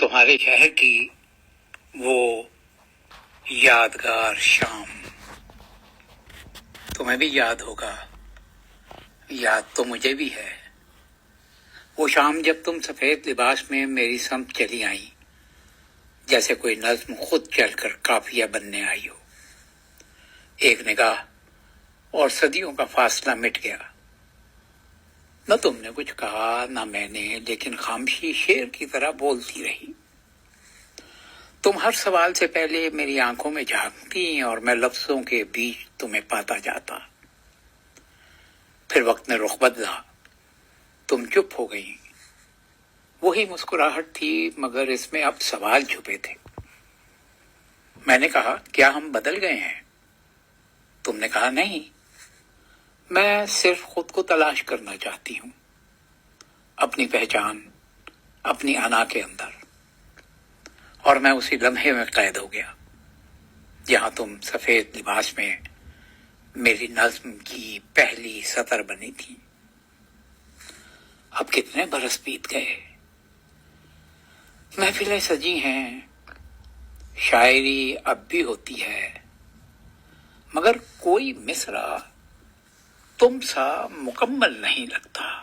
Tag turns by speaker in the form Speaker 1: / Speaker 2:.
Speaker 1: تمہارے شہر کی وہ یادگار شام تمہیں بھی یاد ہوگا، یاد تو مجھے بھی ہے۔ وہ شام جب تم سفید لباس میں میری سمت چلی آئیں، جیسے کوئی نظم خود چل کر قافیہ بننے آئی ہو۔ ایک نگاہ اور صدیوں کا فاصلہ مٹ گیا۔ نہ تم نے کچھ کہا نہ میں نے، لیکن خاموشی شیر کی طرح بولتی رہی۔ تم ہر سوال سے پہلے میری آنکھوں میں جھانکتی اور میں لفظوں کے بیچ تمہیں پاتا جاتا۔ پھر وقت نے رخ بدلا، تم چپ ہو گئی۔ وہی مسکراہٹ تھی، مگر اس میں اب سوال چھپے تھے۔ میں نے کہا، کیا ہم بدل گئے ہیں؟ تم نے کہا، نہیں، میں صرف خود کو تلاش کرنا چاہتی ہوں، اپنی پہچان، اپنی انا کے اندر۔ اور میں اسی لمحے میں قید ہو گیا جہاں تم سفید لباس میں میری نظم کی پہلی سطر بنی تھی۔ اب کتنے برس بیت گئے، محفلیں سجی ہیں، شاعری اب بھی ہوتی ہے، مگر کوئی مصرع تم سا مکمل نہیں لگتا۔